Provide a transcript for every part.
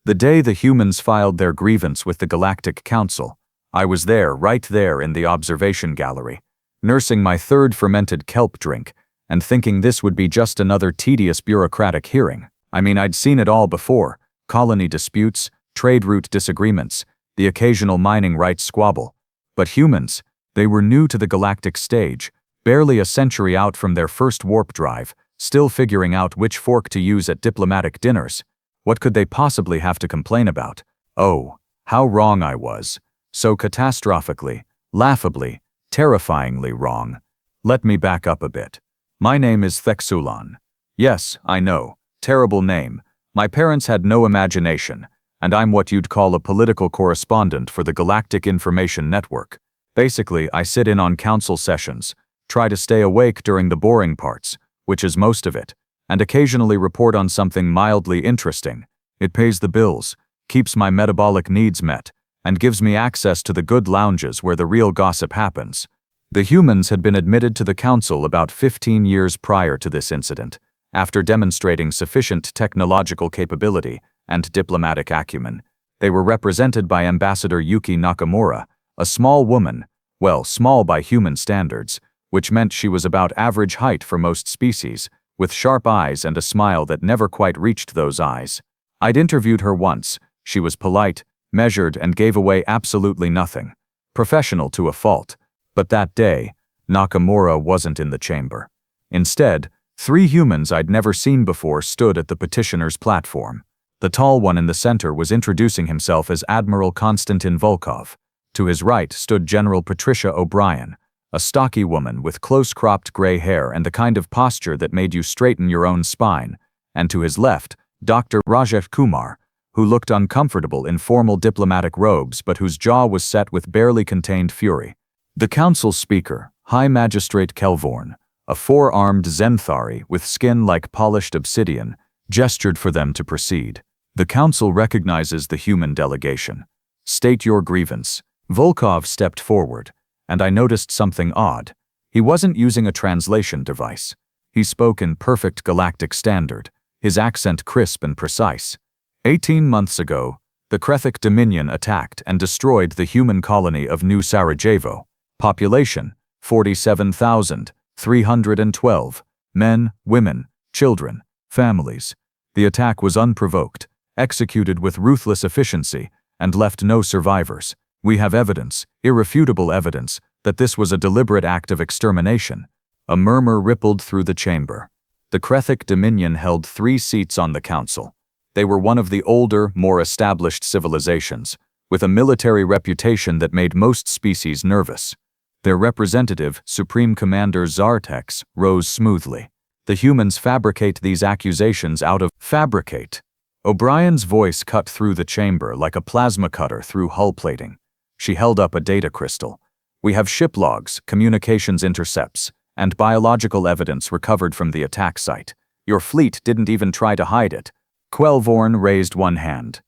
The day the humans filed their grievance with the Galactic Council, I was there, right there in the observation gallery, nursing my third fermented kelp drink and thinking this would be just another tedious bureaucratic hearing. I mean, I'd seen it all before: colony disputes, trade route disagreements, the occasional mining rights squabble. But humans, they were new to the galactic stage, barely a century out from their first warp drive, still figuring out which fork to use at diplomatic dinners. What could they possibly have to complain about? Oh, how wrong I was. So catastrophically, laughably, terrifyingly wrong. Let me back up a bit. My name is Thexulan. Yes, I know, terrible name. My parents had no imagination, and I'm what you'd call a political correspondent for the Galactic Information Network. Basically, I sit in on council sessions, try to stay awake during the boring parts, which is most of it, and occasionally report on something mildly interesting. It pays the bills, keeps my metabolic needs met, and gives me access to the good lounges where the real gossip happens. The humans had been admitted to the council about 15 years prior to this incident, after demonstrating sufficient technological capability and diplomatic acumen. They were represented by Ambassador Yuki Nakamura, a small woman, well, small by human standards, which meant she was about average height for most species, with sharp eyes and a smile that never quite reached those eyes. I'd interviewed her once. She was polite, measured, and gave away absolutely nothing. Professional to a fault. But that day, Nakamura wasn't in the chamber. Instead, 3 humans I'd never seen before stood at the petitioner's platform. The tall one in the center was introducing himself as Admiral Volkov. To his right stood General Patricia O'Brien, a stocky woman with close-cropped gray hair and the kind of posture that made you straighten your own spine, and to his left, Dr. Rajesh Kumar, who looked uncomfortable in formal diplomatic robes but whose jaw was set with barely contained fury. The council speaker, High Magistrate Kelvorn, a 4-armed Zenthari with skin like polished obsidian, gestured for them to proceed. The council recognizes the human delegation. State your grievance. Volkov stepped forward, and I noticed something odd. He wasn't using a translation device. He spoke in perfect galactic standard, his accent crisp and precise. 18 months ago, the Krethik Dominion attacked and destroyed the human colony of New Sarajevo. Population, 47,312. Men, women, children, families. The attack was unprovoked, executed with ruthless efficiency, and left no survivors. We have evidence, irrefutable evidence, that this was a deliberate act of extermination. A murmur rippled through the chamber. The Krethik Dominion held 3 seats on the council. They were one of the older, more established civilizations, with a military reputation that made most species nervous. Their representative, Supreme Commander Zartex, rose smoothly. The humans fabricate these accusations out of fabricate. O'Brien's voice cut through the chamber like a plasma cutter through hull plating. She held up a data crystal. We have ship logs, communications intercepts, and biological evidence recovered from the attack site. Your fleet didn't even try to hide it. Quelvorn raised one hand.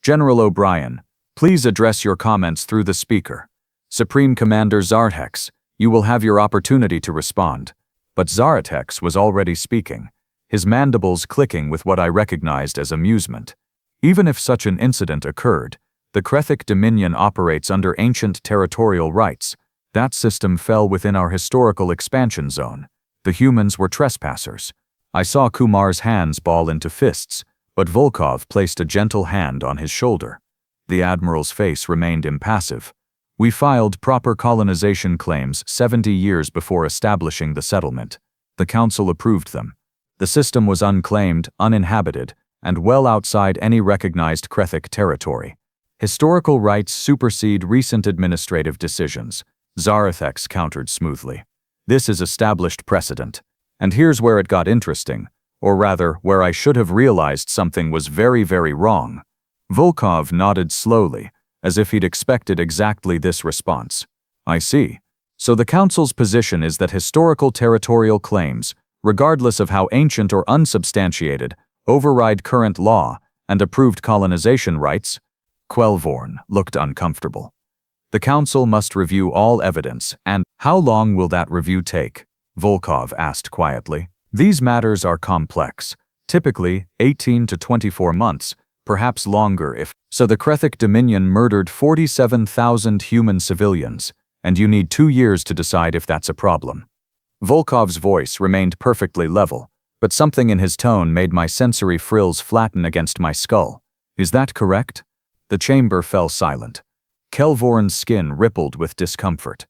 General O'Brien, please address your comments through the speaker. Supreme Commander Zartex, you will have your opportunity to respond. But Zartex was already speaking, his mandibles clicking with what I recognized as amusement. Even if such an incident occurred, the Krethik Dominion operates under ancient territorial rights. That system fell within our historical expansion zone. The humans were trespassers. I saw Kumar's hands ball into fists, but Volkov placed a gentle hand on his shoulder. The Admiral's face remained impassive. We filed proper colonization claims 70 years before establishing the settlement. The council approved them. The system was unclaimed, uninhabited, and well outside any recognized Krethik territory. Historical rights supersede recent administrative decisions, Zartex countered smoothly. This is established precedent. And here's where it got interesting, or rather, where I should have realized something was very, very wrong. Volkov nodded slowly, as if he'd expected exactly this response. I see. So the Council's position is that historical territorial claims, regardless of how ancient or unsubstantiated, override current law and approved colonization rights? Quelvorn looked uncomfortable. The Council must review all evidence, and how long will that review take? Volkov asked quietly. These matters are complex, typically 18 to 24 months, perhaps longer if. So the Krethik Dominion murdered 47,000 human civilians, and you need 2 years to decide if that's a problem. Volkov's voice remained perfectly level, but something in his tone made my sensory frills flatten against my skull. Is that correct? The chamber fell silent. Kelvoran's skin rippled with discomfort.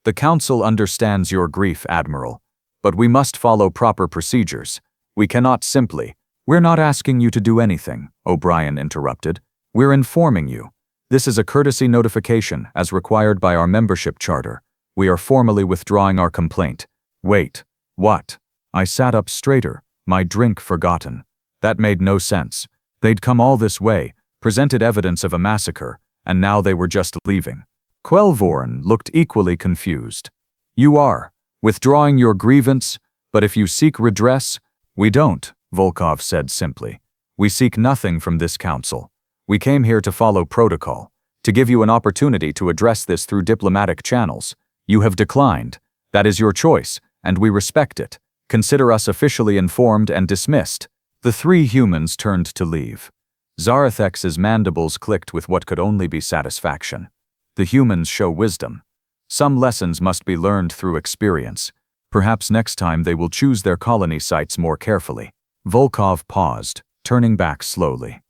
The Council understands your grief, Admiral, but we must follow proper procedures. We cannot simply. We're not asking you to do anything, O'Brien interrupted. We're informing you. This is a courtesy notification as required by our membership charter. We are formally withdrawing our complaint. Wait, what? I sat up straighter, my drink forgotten. That made no sense. They'd come all this way, presented evidence of a massacre, and now they were just leaving. Kelvoran looked equally confused. You are withdrawing your grievance, but if you seek redress, we don't, Volkov said simply. We seek nothing from this council. We came here to follow protocol, to give you an opportunity to address this through diplomatic channels. You have declined. That is your choice, and we respect it. Consider us officially informed and dismissed. The 3 humans turned to leave. Zarathex's mandibles clicked with what could only be satisfaction. The humans show wisdom. Some lessons must be learned through experience. Perhaps next time they will choose their colony sites more carefully. Volkov paused, turning back slowly.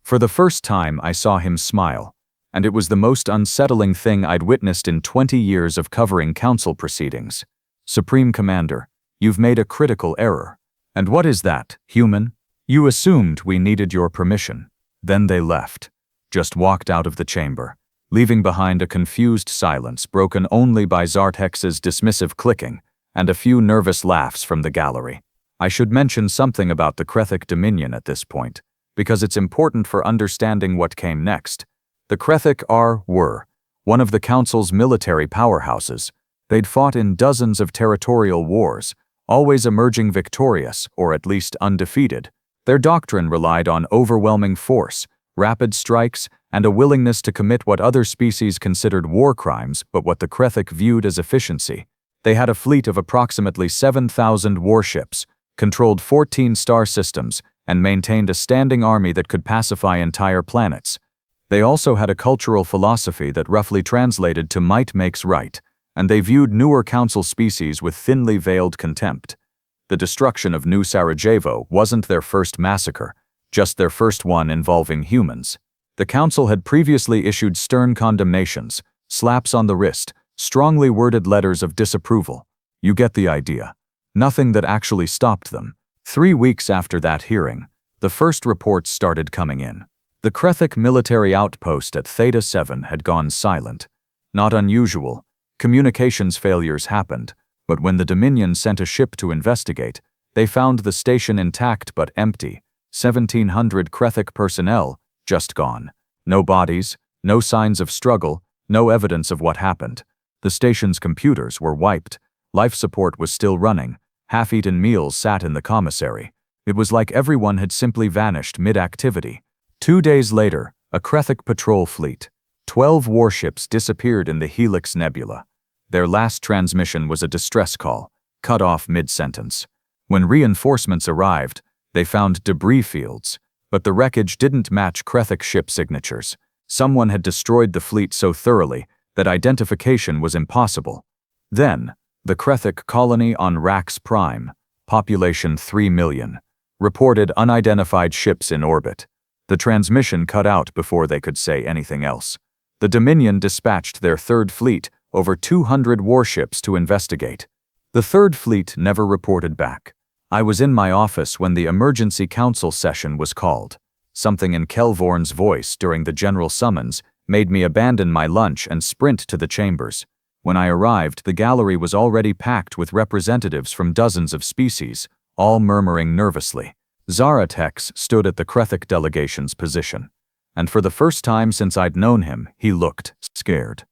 For the first time I saw him smile, and it was the most unsettling thing I'd witnessed in 20 years of covering council proceedings. Supreme Commander, you've made a critical error. And what is that, human? You assumed we needed your permission. Then they left. Just walked out of the chamber, leaving behind a confused silence broken only by Zartex's dismissive clicking and a few nervous laughs from the gallery. I should mention something about the Krethik Dominion at this point, because it's important for understanding what came next. The Krethik were one of the Council's military powerhouses. They'd fought in dozens of territorial wars, always emerging victorious, or at least undefeated. Their doctrine relied on overwhelming force, rapid strikes, and a willingness to commit what other species considered war crimes but what the Krethik viewed as efficiency. They had a fleet of approximately 7,000 warships, controlled 14 star systems, and maintained a standing army that could pacify entire planets. They also had a cultural philosophy that roughly translated to might makes right, and they viewed newer council species with thinly veiled contempt. The destruction of New Sarajevo wasn't their first massacre, just their first one involving humans. The council had previously issued stern condemnations, slaps on the wrist, strongly worded letters of disapproval. You get the idea. Nothing that actually stopped them. 3 weeks after that hearing, the first reports started coming in. The Krethik military outpost at Theta 7 had gone silent. Not unusual. Communications failures happened, but when the Dominion sent a ship to investigate, they found the station intact but empty. 1,700 Krethik personnel, just gone. No bodies, no signs of struggle, no evidence of what happened. The station's computers were wiped. Life support was still running. Half-eaten meals sat in the commissary. It was like everyone had simply vanished mid-activity. 2 days later, a Krethik patrol fleet. 12 warships disappeared in the Helix Nebula. Their last transmission was a distress call, cut off mid-sentence. When reinforcements arrived, they found debris fields, but the wreckage didn't match Krethik ship signatures. Someone had destroyed the fleet so thoroughly that identification was impossible. Then, the Krethik colony on Rax Prime, population 3 million, reported unidentified ships in orbit. The transmission cut out before they could say anything else. The Dominion dispatched their third fleet, over 200 warships, to investigate. The third fleet never reported back. I was in my office when the emergency council session was called. Something in Kelvoran's voice during the general summons made me abandon my lunch and sprint to the chambers. When I arrived, the gallery was already packed with representatives from dozens of species, all murmuring nervously. Zaratex stood at the Krethik delegation's position, and for the first time since I'd known him, he looked scared.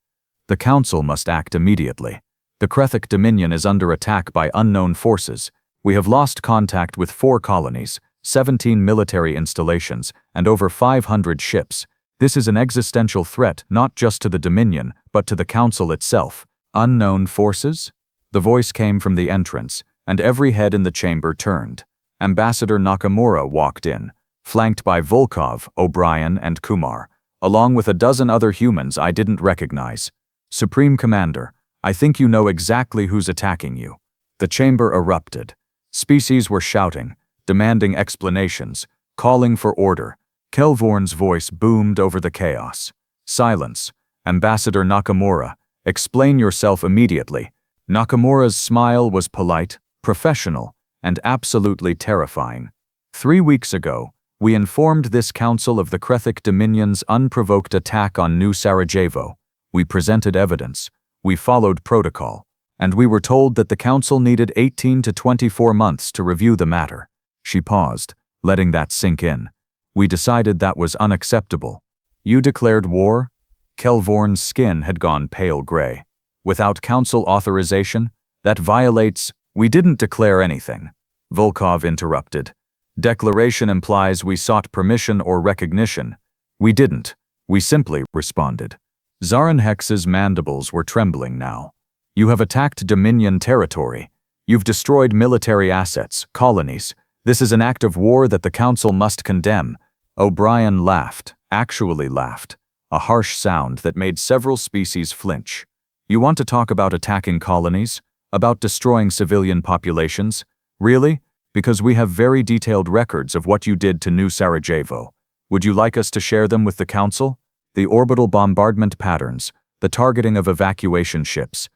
The council must act immediately. The Krethik Dominion is under attack by unknown forces. We have lost contact with 4 colonies, 17 military installations, and over 500 ships. This is an existential threat not just to the Dominion, but to the council itself. Unknown forces? The voice came from the entrance, and every head in the chamber turned. Ambassador Nakamura walked in, flanked by Volkov, O'Brien, and Kumar, along with a dozen other humans I didn't recognize. Supreme Commander, I think you know exactly who's attacking you. The chamber erupted. Species were shouting, demanding explanations, calling for order. Kelvorn's voice boomed over the chaos. Silence. Ambassador Nakamura, explain yourself immediately. Nakamura's smile was polite, professional, and absolutely terrifying. 3 weeks ago, we informed this council of the Krethik Dominion's unprovoked attack on New Sarajevo. We presented evidence. We followed protocol. And we were told that the council needed 18 to 24 months to review the matter. She paused, letting that sink in. We decided that was unacceptable. You declared war? Kelvorn's skin had gone pale gray. Without council authorization? That violates— We didn't declare anything. Volkov interrupted. Declaration implies we sought permission or recognition. We didn't. We simply responded. Zarenhex's mandibles were trembling now. You have attacked Dominion territory. You've destroyed military assets, colonies. This is an act of war that the council must condemn. O'Brien laughed, actually laughed, a harsh sound that made several species flinch. You want to talk about attacking colonies? About destroying civilian populations? Really? Because we have very detailed records of what you did to New Sarajevo. Would you like us to share them with the council? The orbital bombardment patterns, the targeting of evacuation ships,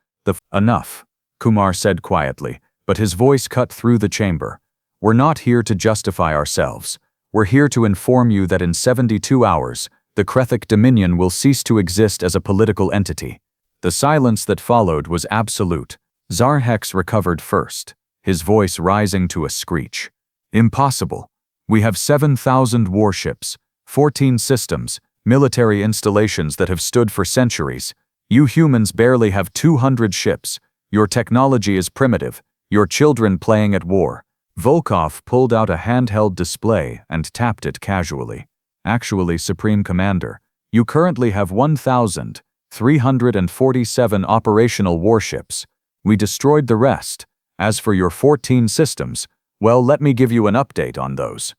Enough, Kumar said quietly, but his voice cut through the chamber. We're not here to justify ourselves. We're here to inform you that in 72 hours, the Krethik Dominion will cease to exist as a political entity. The silence that followed was absolute. Zarhex recovered first, his voice rising to a screech. Impossible. We have 7,000 warships, 14 systems, military installations that have stood for centuries. You humans barely have 200 ships. Your technology is primitive. Your children playing at war. Volkov pulled out a handheld display and tapped it casually. Actually, Supreme Commander, you currently have 1,347 operational warships. We destroyed the rest. As for your 14 systems, well, let me give you an update on those.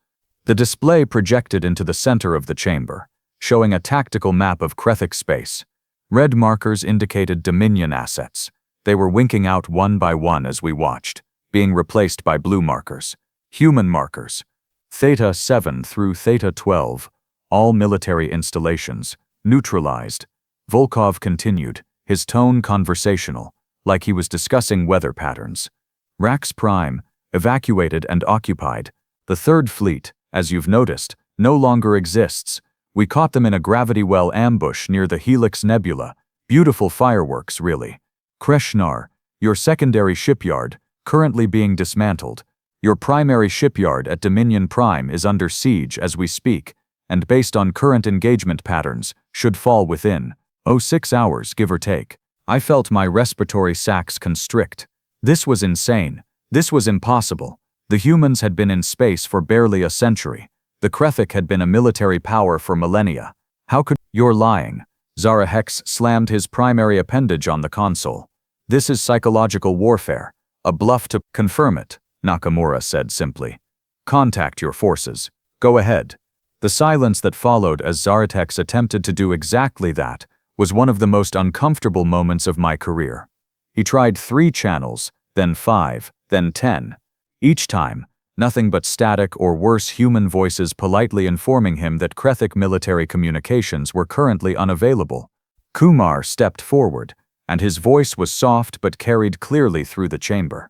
The display projected into the center of the chamber, showing a tactical map of Krethik space. Red markers indicated Dominion assets. They were winking out one by one as we watched, being replaced by blue markers. Human markers. Theta 7 through Theta 12, all military installations, neutralized. Volkov continued, his tone conversational, like he was discussing weather patterns. Rax Prime, evacuated and occupied. The Third Fleet, as you've noticed, no longer exists. We caught them in a gravity well ambush near the Helix Nebula. Beautiful fireworks, really. Kreshnar, your secondary shipyard, currently being dismantled. Your primary shipyard at Dominion Prime is under siege as we speak, and based on current engagement patterns, should fall within 6 hours, give or take. I felt my respiratory sacs constrict. This was insane. This was impossible. The humans had been in space for barely a century. The Krethik had been a military power for millennia. How could— You're lying. Zarahex slammed his primary appendage on the console. This is psychological warfare. A bluff to— Confirm it, Nakamura said simply. Contact your forces. Go ahead. The silence that followed as Zaratex attempted to do exactly that was one of the most uncomfortable moments of my career. He tried 3 channels, then 5, then 10. Each time, nothing but static or worse human voices politely informing him that Krethik military communications were currently unavailable. Kumar stepped forward, and his voice was soft but carried clearly through the chamber.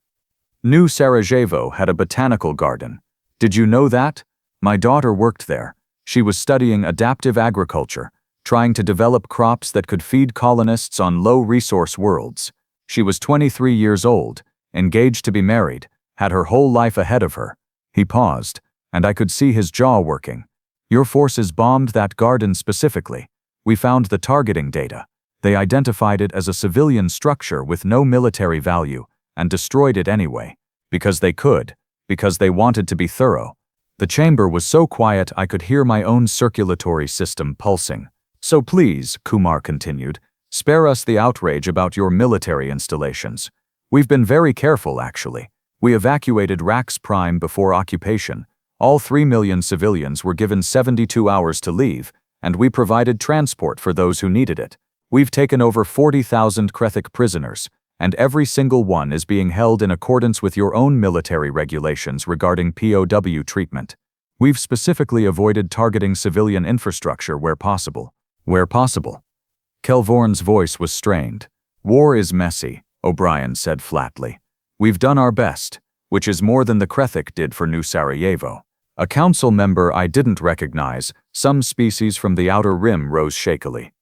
New Sarajevo had a botanical garden. Did you know that? My daughter worked there. She was studying adaptive agriculture, trying to develop crops that could feed colonists on low-resource worlds. She was 23 years old, engaged to be married, had her whole life ahead of her. He paused, and I could see his jaw working. Your forces bombed that garden specifically. We found the targeting data. They identified it as a civilian structure with no military value, and destroyed it anyway. Because they could. Because they wanted to be thorough. The chamber was so quiet I could hear my own circulatory system pulsing. So please, Kumar continued, spare us the outrage about your military installations. We've been very careful, actually. We evacuated Rax Prime before occupation, All 3 million civilians were given 72 hours to leave, and we provided transport for those who needed it. We've taken over 40,000 Krethik prisoners, and every single one is being held in accordance with your own military regulations regarding POW treatment. We've specifically avoided targeting civilian infrastructure where possible. Where possible. Kelvorn's voice was strained. War is messy, O'Brien said flatly. We've done our best, which is more than the Krethik did for New Sarajevo. A council member I didn't recognize, some species from the outer rim, rose shakily.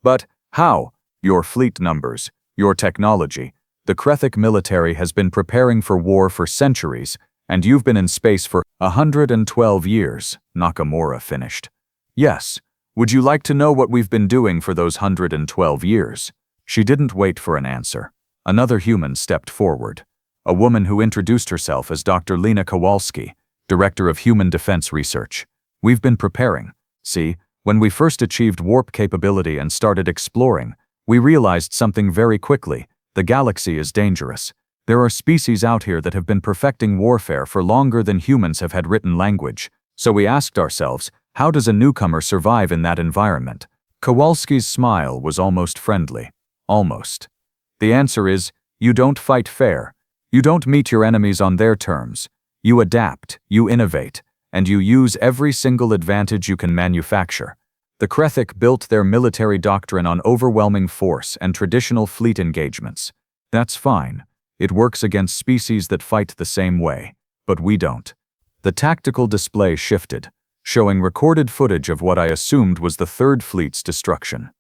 But how? Your fleet numbers, your technology. The Krethik military has been preparing for war for centuries, and you've been in space for 112 years, Nakamura finished. Yes. Would you like to know what we've been doing for those 112 years? She didn't wait for an answer. Another human stepped forward. A woman who introduced herself as Dr. Lena Kowalski, Director of Human Defense Research. We've been preparing. See, when we first achieved warp capability and started exploring, we realized something very quickly. The galaxy is dangerous. There are species out here that have been perfecting warfare for longer than humans have had written language. So we asked ourselves, how does a newcomer survive in that environment? Kowalski's smile was almost friendly. Almost. The answer is, you don't fight fair. You don't meet your enemies on their terms. You adapt, you innovate, and you use every single advantage you can manufacture. The Krethik built their military doctrine on overwhelming force and traditional fleet engagements. That's fine. It works against species that fight the same way. But we don't. The tactical display shifted, showing recorded footage of what I assumed was the Third Fleet's destruction.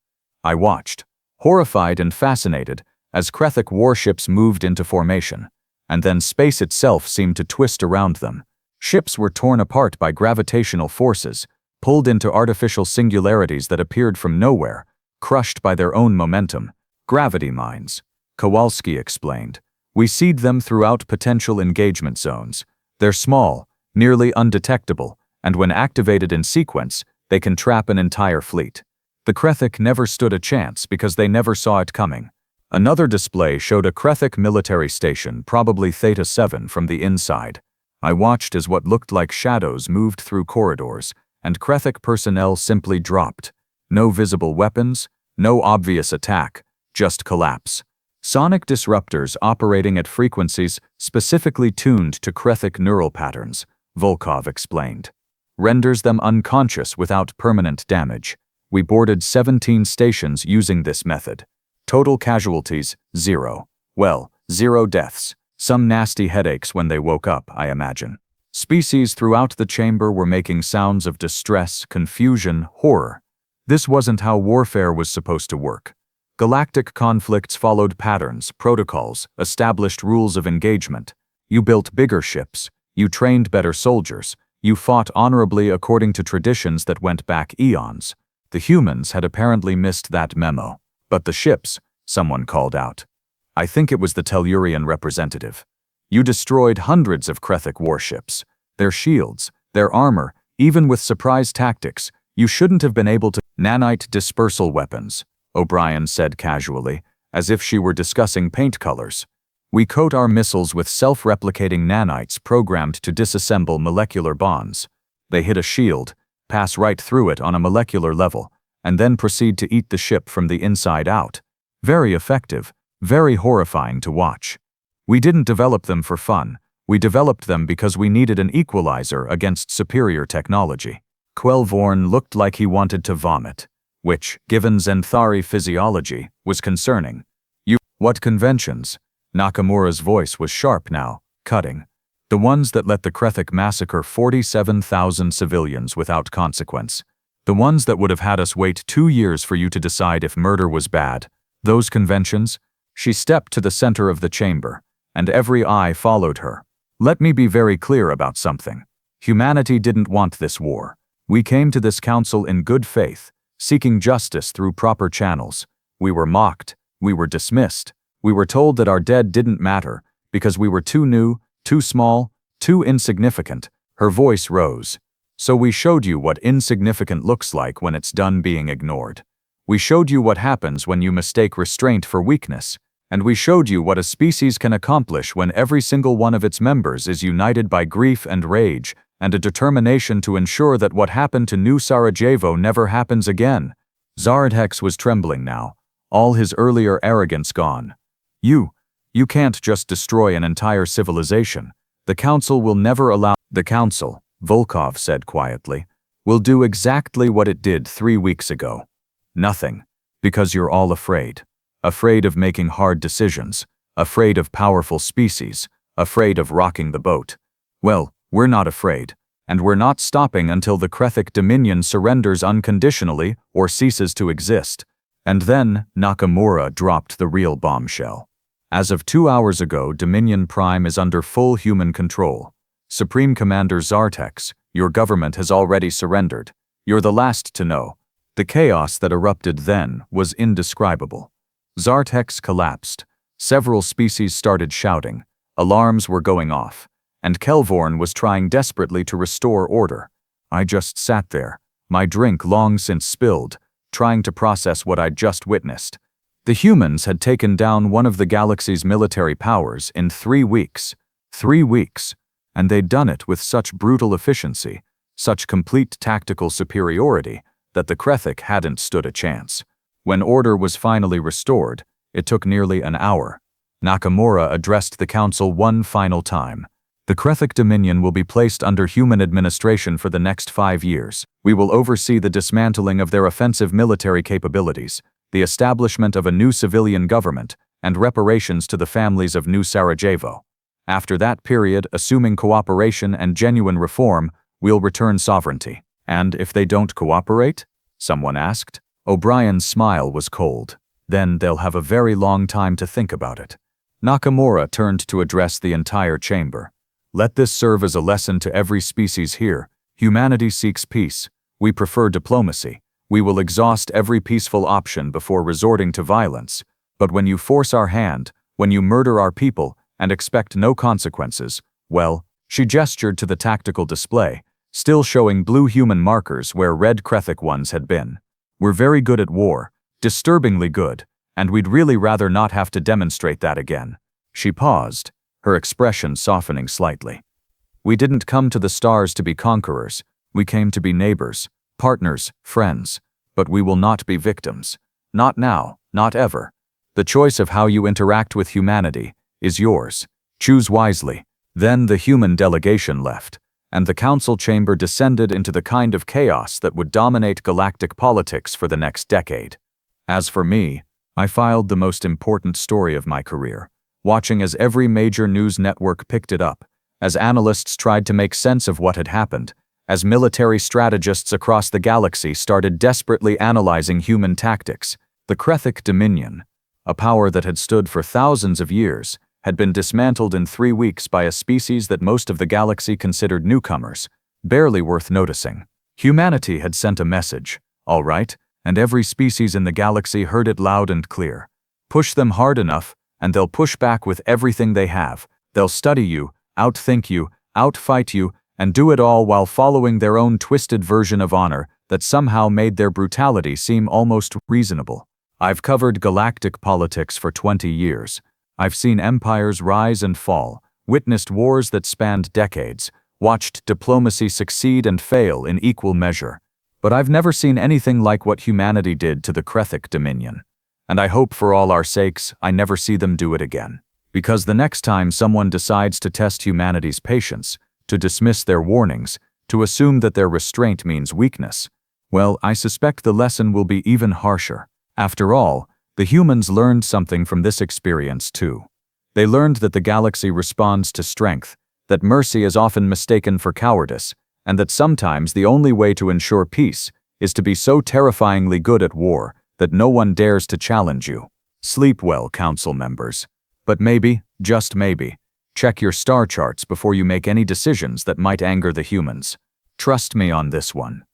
I watched, horrified and fascinated, as Krethik warships moved into formation, and then space itself seemed to twist around them. Ships were torn apart by gravitational forces, pulled into artificial singularities that appeared from nowhere, crushed by their own momentum. Gravity mines, Kowalski explained. We seed them throughout potential engagement zones. They're small, nearly undetectable, and when activated in sequence, they can trap an entire fleet. The Krethik never stood a chance because they never saw it coming. Another display showed a Krethik military station, probably Theta 7, from the inside. I watched as what looked like shadows moved through corridors, and Krethik personnel simply dropped. No visible weapons, no obvious attack, just collapse. Sonic disruptors operating at frequencies specifically tuned to Krethik neural patterns, Volkov explained. Renders them unconscious without permanent damage. We boarded 17 stations using this method. Total casualties, 0. Well, 0 deaths. Some nasty headaches when they woke up, I imagine. Species throughout the chamber were making sounds of distress, confusion, horror. This wasn't how warfare was supposed to work. Galactic conflicts followed patterns, protocols, established rules of engagement. You built bigger ships. You trained better soldiers. You fought honorably according to traditions that went back eons. The humans had apparently missed that memo. But the ships, someone called out. I think it was the Tellurian representative. You destroyed hundreds of Krethik warships. Their shields, their armor, even with surprise tactics, you shouldn't have been able to. Nanite dispersal weapons, O'Brien said casually, as if she were discussing paint colors. We coat our missiles with self-replicating nanites programmed to disassemble molecular bonds. They hit a shield, pass right through it on a molecular level, and then proceed to eat the ship from the inside out. Very effective, very horrifying to watch. We didn't develop them for fun. We developed them because we needed an equalizer against superior technology. Quelvorn looked like he wanted to vomit, which, given Zenthari physiology, was concerning. What conventions? Nakamura's voice was sharp now, cutting. The ones that let the Krethik massacre 47,000 civilians without consequence. The ones that would have had us wait 2 years for you to decide if murder was bad. Those conventions? She stepped to the center of the chamber, and every eye followed her. Let me be very clear about something. Humanity didn't want this war. We came to this council in good faith, seeking justice through proper channels. We were mocked. We were dismissed. We were told that our dead didn't matter because we were too new, too small, too insignificant. Her voice rose. So we showed you what insignificant looks like when it's done being ignored. We showed you what happens when you mistake restraint for weakness. And we showed you what a species can accomplish when every single one of its members is united by grief and rage and a determination to ensure that what happened to New Sarajevo never happens again. Zartex was trembling now, all his earlier arrogance gone. You can't just destroy an entire civilization. The Council will never allow— The Council, Volkov said quietly, will do exactly what it did 3 weeks ago. Nothing. Because you're all afraid. Afraid of making hard decisions. Afraid of powerful species. Afraid of rocking the boat. Well, we're not afraid. And we're not stopping until the Krethik Dominion surrenders unconditionally or ceases to exist. And then, Nakamura dropped the real bombshell. As of 2 hours ago, Dominion Prime is under full human control. Supreme Commander Zartex, your government has already surrendered. You're the last to know. The chaos that erupted then was indescribable. Zartex collapsed. Several species started shouting. Alarms were going off. And Kelvorn was trying desperately to restore order. I just sat there, my drink long since spilled, trying to process what I'd just witnessed. The humans had taken down one of the galaxy's military powers in 3 weeks. 3 weeks. And they'd done it with such brutal efficiency, such complete tactical superiority, that the Krethik hadn't stood a chance. When order was finally restored, it took nearly an hour. Nakamura addressed the Council one final time. The Krethik Dominion will be placed under human administration for the next 5 years. We will oversee the dismantling of their offensive military capabilities, the establishment of a new civilian government, and reparations to the families of New Sarajevo. After that period, assuming cooperation and genuine reform, we'll return sovereignty. And if they don't cooperate? Someone asked. O'Brien's smile was cold. Then they'll have a very long time to think about it. Nakamura turned to address the entire chamber. Let this serve as a lesson to every species here. Humanity seeks peace. We prefer diplomacy. We will exhaust every peaceful option before resorting to violence. But when you force our hand, when you murder our people, and expect no consequences, well, she gestured to the tactical display, still showing blue human markers where red Krethik ones had been. We're very good at war, disturbingly good, and we'd really rather not have to demonstrate that again. She paused, her expression softening slightly. We didn't come to the stars to be conquerors. We came to be neighbors, partners, friends. But we will not be victims. Not now, not ever. The choice of how you interact with humanity is yours. Choose wisely. Then the human delegation left, and the council chamber descended into the kind of chaos that would dominate galactic politics for the next decade. As for me, I filed the most important story of my career, watching as every major news network picked it up, as analysts tried to make sense of what had happened, as military strategists across the galaxy started desperately analyzing human tactics. The Krethik Dominion, a power that had stood for thousands of years, had been dismantled in 3 weeks by a species that most of the galaxy considered newcomers, barely worth noticing. Humanity had sent a message, all right, and every species in the galaxy heard it loud and clear. Push them hard enough, and they'll push back with everything they have. They'll study you, outthink you, outfight you, and do it all while following their own twisted version of honor that somehow made their brutality seem almost reasonable. I've covered galactic politics for 20 years. I've seen empires rise and fall, witnessed wars that spanned decades, watched diplomacy succeed and fail in equal measure. But I've never seen anything like what humanity did to the Krethik Dominion. And I hope for all our sakes, I never see them do it again. Because the next time someone decides to test humanity's patience, to dismiss their warnings, to assume that their restraint means weakness, well, I suspect the lesson will be even harsher. After all, the humans learned something from this experience too. They learned that the galaxy responds to strength, that mercy is often mistaken for cowardice, and that sometimes the only way to ensure peace is to be so terrifyingly good at war that no one dares to challenge you. Sleep well, council members. But maybe, just maybe, check your star charts before you make any decisions that might anger the humans. Trust me on this one.